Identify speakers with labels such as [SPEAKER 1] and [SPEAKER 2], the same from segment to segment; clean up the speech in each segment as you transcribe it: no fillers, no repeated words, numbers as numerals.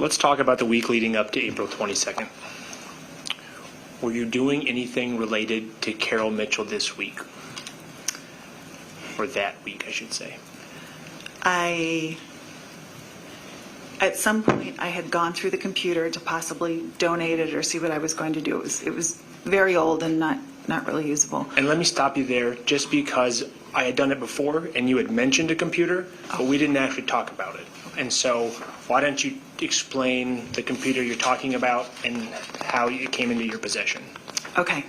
[SPEAKER 1] Let's talk about the week leading up to April 22nd. Were you doing anything related to Carol Mitchell this week? Or that week, I should say.
[SPEAKER 2] At some point, I had gone through the computer to possibly donate it or see what I was going to do. It was very old and not really usable.
[SPEAKER 1] And let me stop you there, just because I had done it before and you had mentioned a computer, but we didn't actually talk about it. And so why don't you explain the computer you're talking about and how it came into your possession?
[SPEAKER 2] Okay.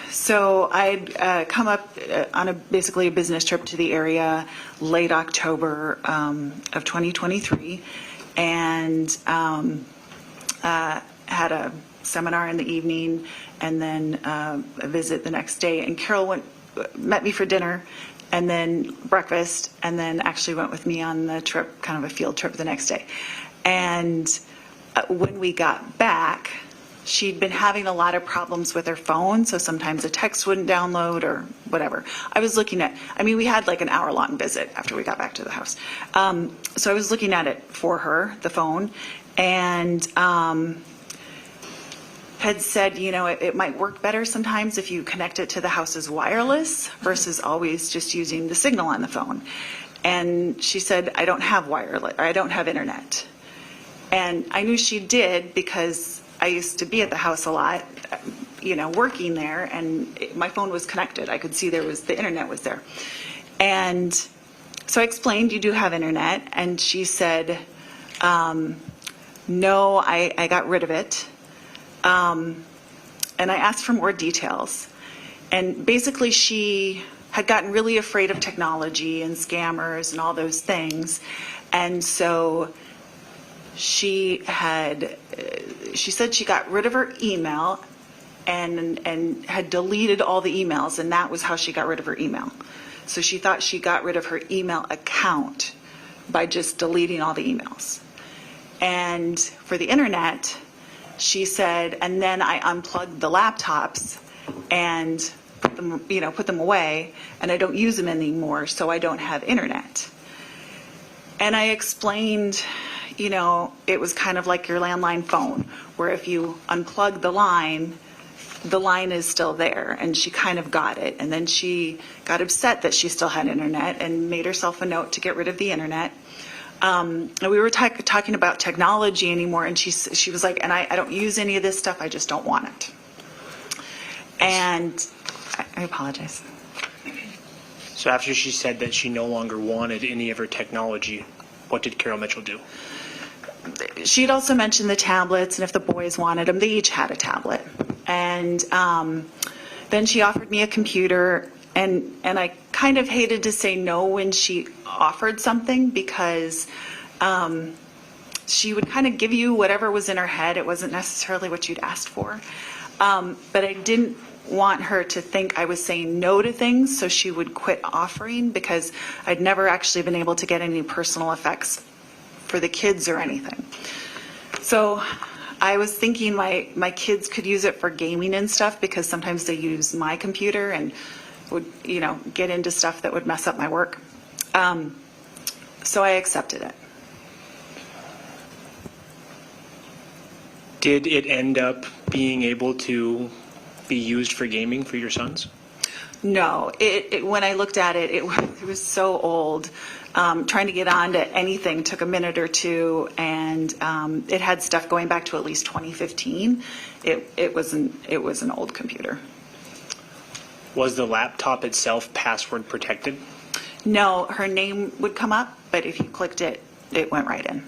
[SPEAKER 2] So I'd come up on basically a business trip to the area late October of 2023, and had a seminar in the evening, and then a visit the next day. And Carol met me for dinner, and then breakfast, and then actually went with me on the trip, kind of a field trip the next day. And when we got back, she'd been having a lot of problems with her phone, so sometimes a text wouldn't download or whatever. I was looking at, we had like an hour-long visit after we got back to the house. So I was looking at it for her, the phone, and had said, it might work better sometimes if you connect it to the house's wireless versus always just using the signal on the phone. And she said, I don't have wireless, or I don't have internet. And I knew she did because I used to be at the house a lot, working there, and my phone was connected. I could see the internet was there. And so I explained, you do have internet, and she said, no, I got rid of it. And I asked for more details. And basically she had gotten really afraid of technology and scammers and all those things. And so she said she got rid of her email and had deleted all the emails, and that was how she got rid of her email. So she thought she got rid of her email account by just deleting all the emails. And for the internet, she said, and then I unplugged the laptops and put them away, and I don't use them anymore, so I don't have internet. And I explained, it was kind of like your landline phone, where if you unplug the line is still there, and she kind of got it. And then she got upset that she still had internet and made herself a note to get rid of the internet. And we were talking about technology anymore, and she was like, and I don't use any of this stuff, I just don't want it. And I apologize.
[SPEAKER 1] So after she said that she no longer wanted any of her technology, what did Carol Mitchell do?
[SPEAKER 2] She'd also mentioned the tablets, and if the boys wanted them, they each had a tablet. And then she offered me a computer, and I kind of hated to say no when she offered something, because she would kind of give you whatever was in her head. It wasn't necessarily what you'd asked for. But I didn't want her to think I was saying no to things, so she would quit offering, because I'd never actually been able to get any personal effects for the kids or anything. So I was thinking my kids could use it for gaming and stuff, because sometimes they use my computer and would, get into stuff that would mess up my work. So I accepted it.
[SPEAKER 1] Did it end up being able to be used for gaming for your sons?
[SPEAKER 2] No, when I looked at it, it was so old. Trying to get onto anything took a minute or two, and it had stuff going back to at least 2015. It was an old computer.
[SPEAKER 1] Was the laptop itself password protected?
[SPEAKER 2] No, her name would come up, but if you clicked it, it went right in.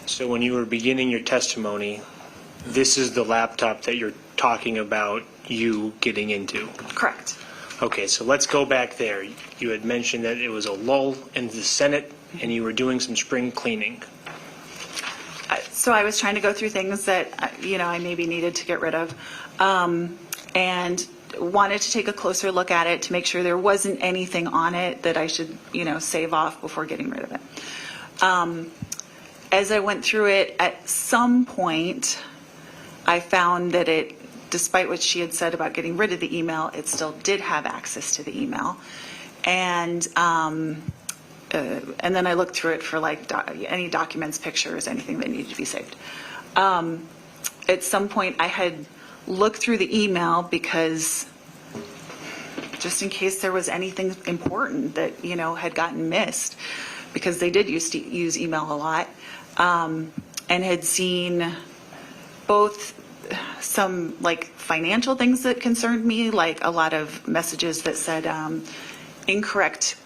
[SPEAKER 1] So when you were beginning your testimony, this is the laptop that you're talking about you getting into?
[SPEAKER 2] Correct.
[SPEAKER 1] Okay, so let's go back there. You had mentioned that it was a lull in the Senate and you were doing some spring cleaning.
[SPEAKER 2] So I was trying to go through things that, I maybe needed to get rid of, and wanted to take a closer look at it to make sure there wasn't anything on it that I should, save off before getting rid of it. As I went through it, at some point, I found that it, despite what she had said about getting rid of the email, it still did have access to the email. And and then I looked through it for like any documents, pictures, anything that needed to be saved. At some point, I had looked through the email because just in case there was anything important that, had gotten missed, because they did use email a lot, and had seen both some like financial things that concerned me, like a lot of messages that said incorrect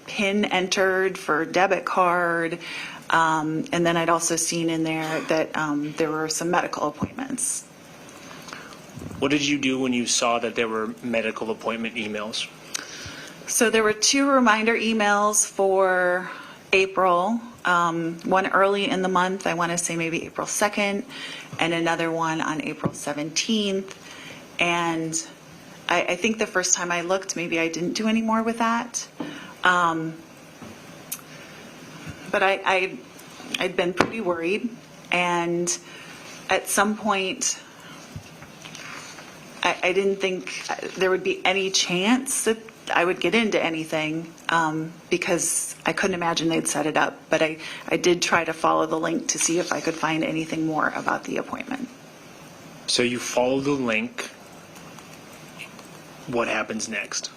[SPEAKER 2] PIN entered for debit card. And then I'd also seen in there that there were some medical appointments.
[SPEAKER 1] What did you do when you saw that there were medical appointment emails?
[SPEAKER 2] So there were 2 reminder emails for April, one early in the month, I want to say maybe April 2nd, and another one on April 17th. And I think the first time I looked, maybe I didn't do any more with that. But I'd been pretty worried, and at some point, I didn't think there would be any chance that I would get into anything, because I couldn't imagine they'd set it up. But I did try to follow the link to see if I could find anything more about the appointment.
[SPEAKER 1] So you follow the link. What happens next?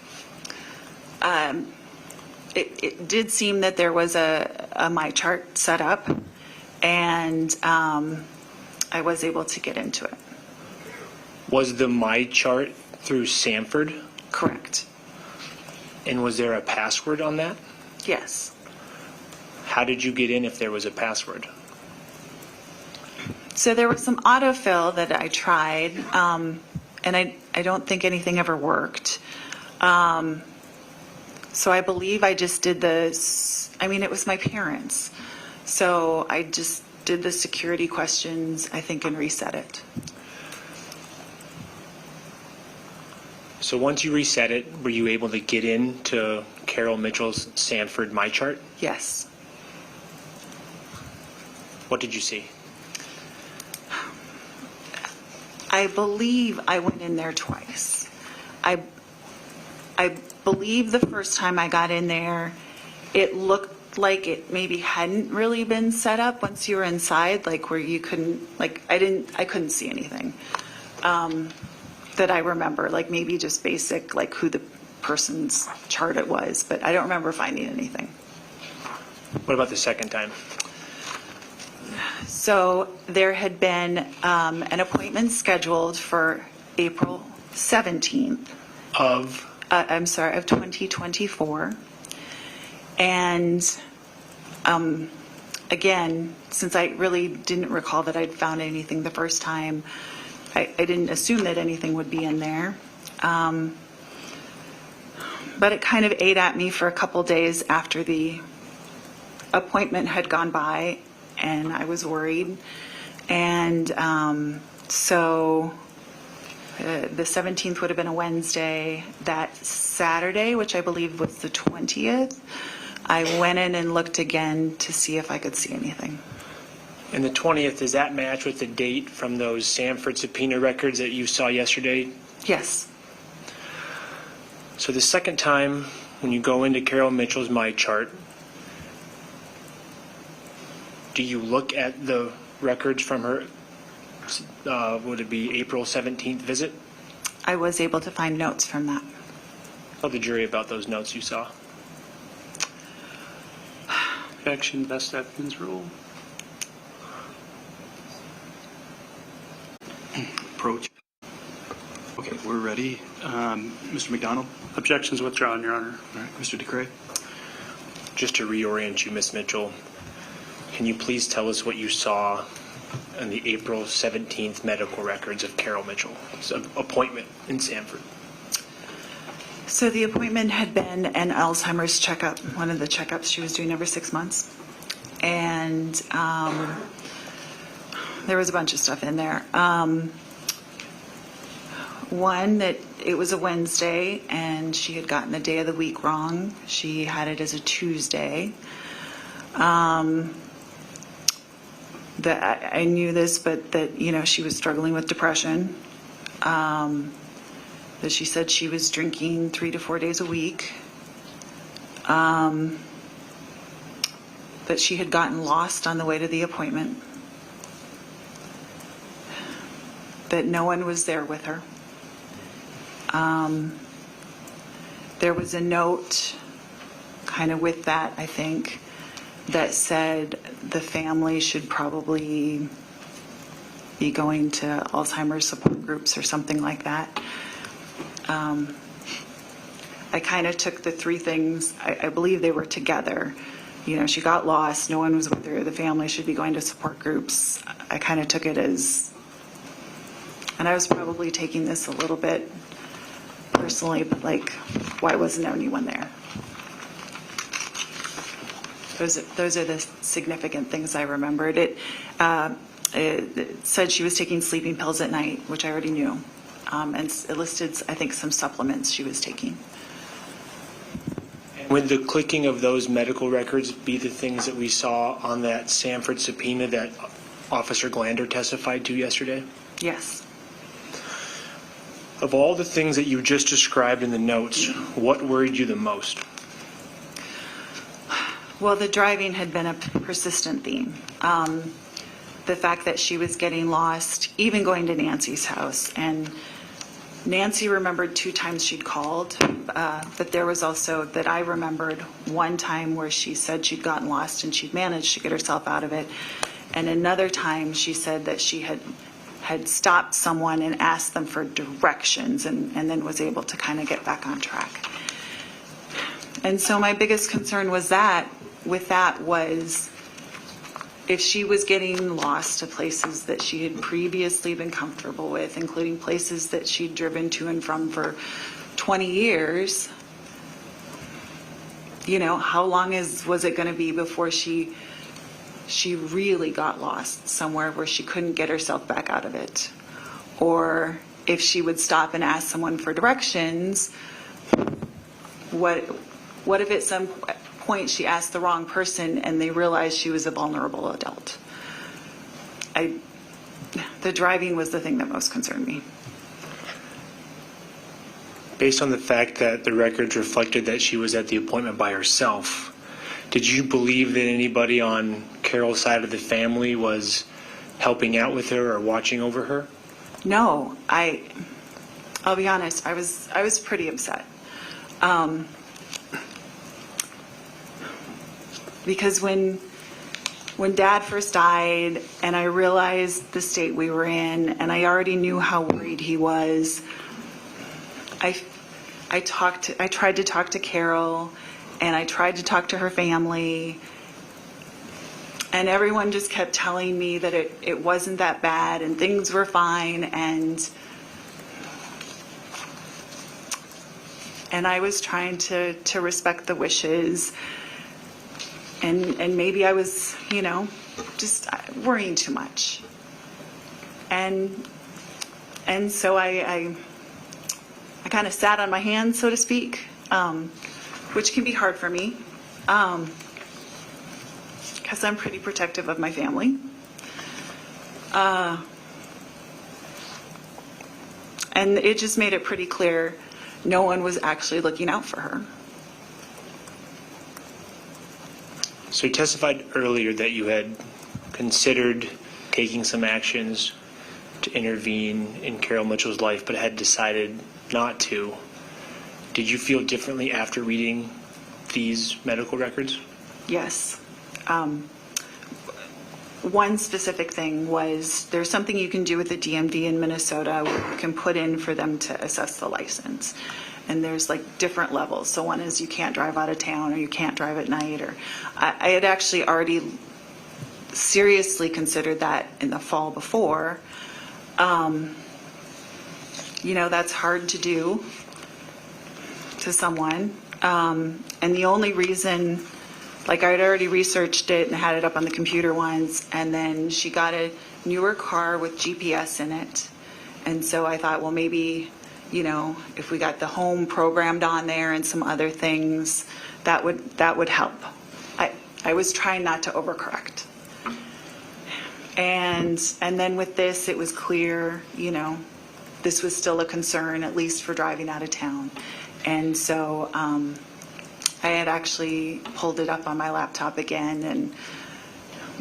[SPEAKER 2] It did seem that there was a My Chart set up, and I was able to get into it.
[SPEAKER 1] Was the My Chart through Sanford?
[SPEAKER 2] Correct.
[SPEAKER 1] And was there a password on that?
[SPEAKER 2] Yes.
[SPEAKER 1] How did you get in if there was a password?
[SPEAKER 2] So there was some autofill that I tried, and I don't think anything ever worked. So I believe I just did this. I mean, it was my parents. So I just did the security questions, I think, and reset it.
[SPEAKER 1] So once you reset it, were you able to get into Carol Mitchell's Sanford My Chart?
[SPEAKER 2] Yes.
[SPEAKER 1] What did you see?
[SPEAKER 2] I believe I went in there twice. I believe the first time I got in there, it looked like it maybe hadn't really been set up once you were inside, like where you couldn't, like I couldn't see anything that I remember, like maybe just basic, like who the person's chart it was, but I don't remember finding anything.
[SPEAKER 1] What about the second time?
[SPEAKER 2] So there had been an appointment scheduled for April 17th.
[SPEAKER 1] Of?
[SPEAKER 2] Of 2024. And again, since I really didn't recall that I'd found anything the first time, I didn't assume that anything would be in there. But it kind of ate at me for a couple days after the appointment had gone by, and I was worried. And so the 17th would have been a Wednesday. That Saturday, which I believe was the 20th, I went in and looked again to see if I could see anything.
[SPEAKER 1] And the 20th, does that match with the date from those Sanford subpoena records that you saw yesterday?
[SPEAKER 2] Yes.
[SPEAKER 1] So the second time, when you go into Carol Mitchell's My Chart, do you look at the records from her, would it be April 17th visit?
[SPEAKER 2] I was able to find notes from that.
[SPEAKER 1] Tell the jury about those notes you saw.
[SPEAKER 3] Objection, best evidence rule.
[SPEAKER 4] Approach. Okay, we're ready. Mr. McDonald?
[SPEAKER 3] Objections withdrawn, Your Honor.
[SPEAKER 4] All right, Mr. DeCray?
[SPEAKER 1] Just to reorient you, Ms. Mitchell, can you please tell us what you saw in the April 17th medical records of Carol Mitchell's appointment in Sanford?
[SPEAKER 2] So the appointment had been an Alzheimer's checkup, one of the checkups she was doing every 6 months. And there was a bunch of stuff in there. One, that it was a Wednesday and she had gotten the day of the week wrong. She had it as a Tuesday. That I knew this, but that, she was struggling with depression. That she said she was drinking 3 to 4 days a week. that she had gotten lost on the way to the appointment, that no one was there with her. There was a note kind of with that, I think, that said the family should probably be going to Alzheimer's support groups or something like that. I kind of took the three things, I believe they were together. You know, she got lost, no one was with her, the family should be going to support groups. I kind of took it as, and I was probably taking this a little bit personally, but like, why wasn't anyone there? Those are the significant things I remembered. It said she was taking sleeping pills at night, which I already knew. And it listed, I think, some supplements she was taking.
[SPEAKER 1] Would the clicking of those medical records be the things that we saw on that Sanford subpoena that Officer Glander testified to yesterday?
[SPEAKER 2] Yes.
[SPEAKER 1] Of all the things that you just described in the notes, what worried you the most?
[SPEAKER 2] Well, the driving had been a persistent theme. The fact that she was getting lost, even going to Nancy's house. And Nancy remembered 2 times she'd called, but there was also that I remembered one time where she said she'd gotten lost and she'd managed to get herself out of it. And another time she said that she had stopped someone and asked them for directions and then was able to kind of get back on track. And so my biggest concern was that, with that was, if she was getting lost to places that she had previously been comfortable with, including places that she'd driven to and from for 20 years, you know, how long was it going to be before she really got lost somewhere where she couldn't get herself back out of it? Or if she would stop and ask someone for directions, what if at some point she asked the wrong person and they realized she was a vulnerable adult? The driving was the thing that most concerned me.
[SPEAKER 1] Based on the fact that the records reflected that she was at the appointment by herself, did you believe that anybody on Carol's side of the family was helping out with her or watching over her?
[SPEAKER 2] No, I'll be honest, I was pretty upset. Because when Dad first died and I realized the state we were in and I already knew how worried he was, I tried to talk to Carol and I tried to talk to her family, and everyone just kept telling me that it wasn't that bad and things were fine, and I was trying to respect the wishes. And maybe I was, you know, just worrying too much. And so I kind of sat on my hands, so to speak, which can be hard for me, because I'm pretty protective of my family. And it just made it pretty clear no one was actually looking out for her.
[SPEAKER 1] So you testified earlier that you had considered taking some actions to intervene in Carol Mitchell's life, but had decided not to. Did you feel differently after reading these medical records?
[SPEAKER 2] Yes. One specific thing was there's something you can do with the DMV in Minnesota where you can put in for them to assess the license. And there's like different levels. So one is you can't drive out of town or you can't drive at night. Or I had actually already seriously considered that in the fall before. You know, that's hard to do to someone. And the only reason, like I had already researched it and had it up on the computer once, and then she got a newer car with GPS in it. And so I thought, well, maybe, you know, if we got the home programmed on there and some other things, that would help. I was trying not to overcorrect. And then with this, it was clear, you know, this was still a concern, at least for driving out of town. And so I had actually pulled it up on my laptop again and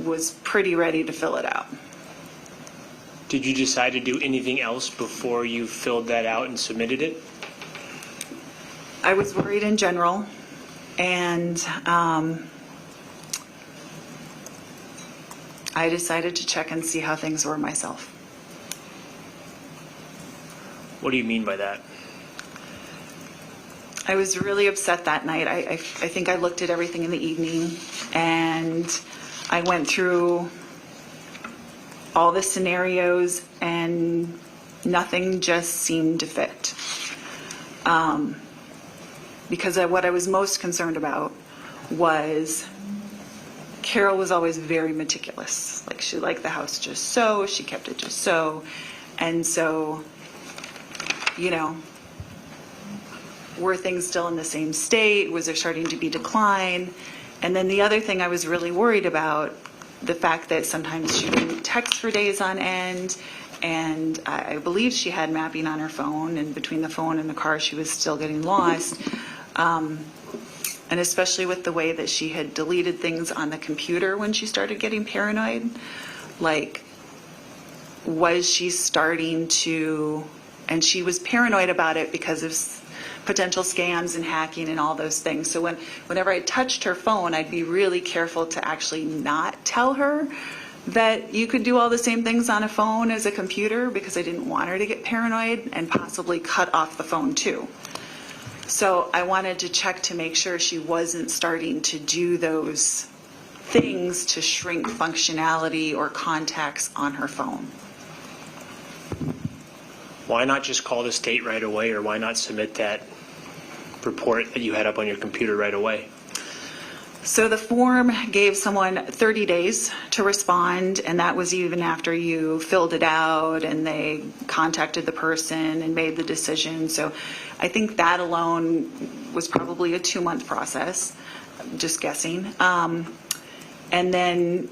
[SPEAKER 2] was pretty ready to fill it out.
[SPEAKER 1] Did you decide to do anything else before you filled that out and submitted it?
[SPEAKER 2] I was worried in general, and I decided to check and see how things were myself.
[SPEAKER 1] What do you mean by that?
[SPEAKER 2] I was really upset that night. I think I looked at everything in the evening, and I went through all the scenarios, and nothing just seemed to fit. Because what I was most concerned about was Carol was always very meticulous. Like, she liked the house just so, she kept it just so. And so, you know, were things still in the same state? Was there starting to be decline? And then the other thing I was really worried about, the fact that sometimes she wouldn't text for days on end, and I believe she had mapping on her phone, and between the phone and the car she was still getting lost. And especially with the way that she had deleted things on the computer when she started getting paranoid, like, was she starting to, and she was paranoid about it because of potential scams and hacking and all those things. So whenever I touched her phone, I'd be really careful to actually not tell her that you could do all the same things on a phone as a computer, because I didn't want her to get paranoid and possibly cut off the phone too. So I wanted to check to make sure she wasn't starting to do those things to shrink functionality or contacts on her phone.
[SPEAKER 1] Why not just call the state right away, or why not submit that report that you had up on your computer right away?
[SPEAKER 2] So the form gave someone 30 days to respond, and that was even after you filled it out and they contacted the person and made the decision. So I think that alone was probably a 2-month process, just guessing. And then...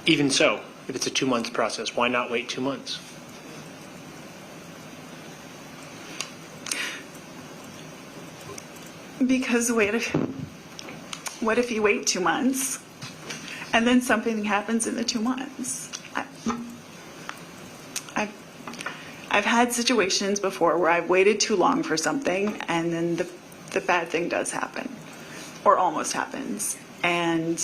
[SPEAKER 1] Even so, if it's a 2-month process, why not wait 2 months?
[SPEAKER 2] Because what if you wait 2 months and then something happens in the 2 months? I've had situations before where I've waited too long for something, and then the bad thing does happen, or almost happens. And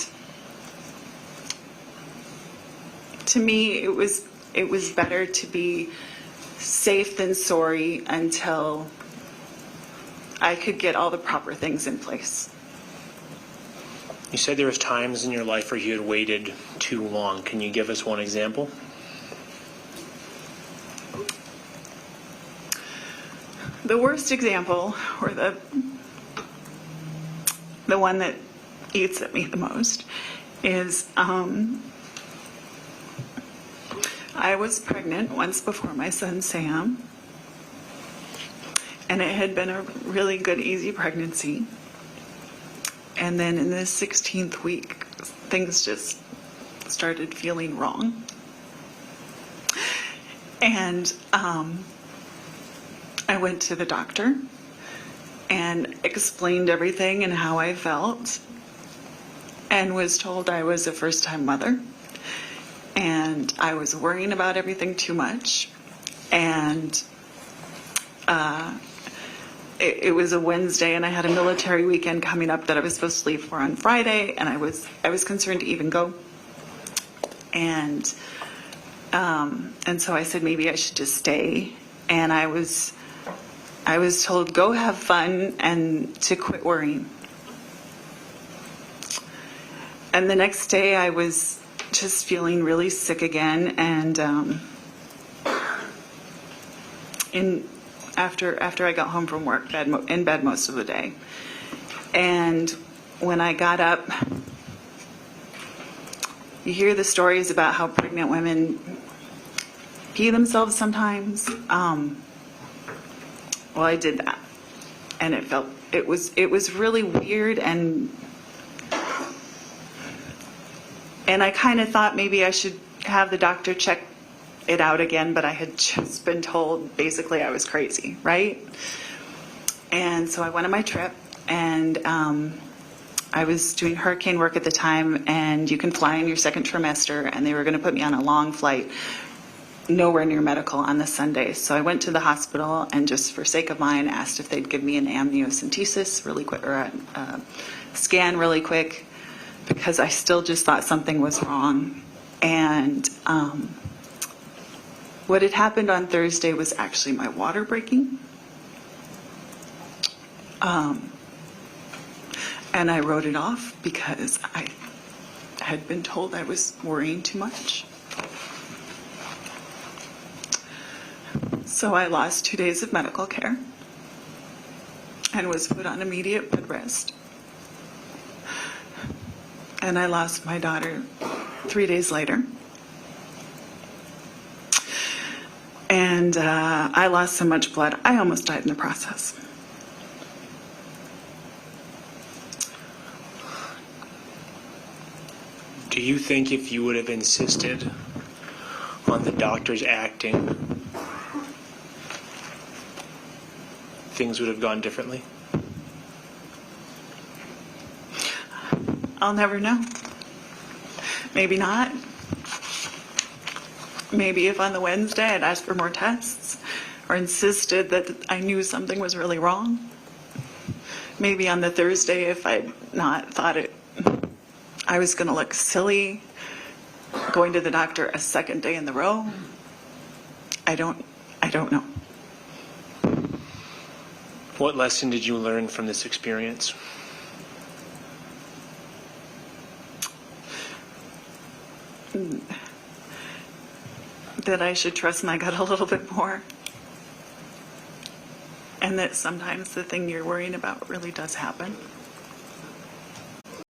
[SPEAKER 2] to me, it was better to be safe than sorry until I could get all the proper things in place.
[SPEAKER 1] You said there was times in your life where you had waited too long. Can you give us one example?
[SPEAKER 2] The worst example, or the one that eats at me the most, is I was pregnant once before my son Sam, and it had been a really good, easy pregnancy. And then in the 16th week, things just started feeling wrong. And I went to the doctor and explained everything and how I felt, and was told I was a first-time mother, and I was worrying about everything too much. And it was a Wednesday, and I had a military weekend coming up that I was supposed to leave for on Friday, and I was concerned to even go. And so I said maybe I should just stay. And I was told, go have fun and to quit worrying. And the next day I was just feeling really sick again, and after I got home from work, in bed most of the day. And when I got up, you hear the stories about how pregnant women pee themselves sometimes. Well, I did that, and it was really weird, and I kind of thought maybe I should have the doctor check it out again, but I had just been told basically I was crazy, right? And so I went on my trip, and I was doing hurricane work at the time, and you can fly in your second trimester, and they were going to put me on a long flight, nowhere near medical on the Sunday. So I went to the hospital and just for sake of mine asked if they'd give me an amniocentesis really quick, or a scan really quick, because I still just thought something was wrong. And what had happened on Thursday was actually my water breaking. And I wrote it off because I had been told I was worrying too much. So I lost 2 days of medical care and was put on immediate bed rest. And I lost my daughter 3 days later. And I lost so much blood, I almost died in the process.
[SPEAKER 1] Do you think if you would have insisted on the doctors acting, things would have gone differently?
[SPEAKER 2] I'll never know. Maybe not. Maybe if on the Wednesday I'd asked for more tests or insisted that I knew something was really wrong. Maybe on the Thursday if I'd not thought I was going to look silly going to the doctor a second day in the row. I don't know.
[SPEAKER 1] What lesson did you learn from this experience?
[SPEAKER 2] That I should trust my gut a little bit more. And that sometimes the thing you're worrying about really does happen.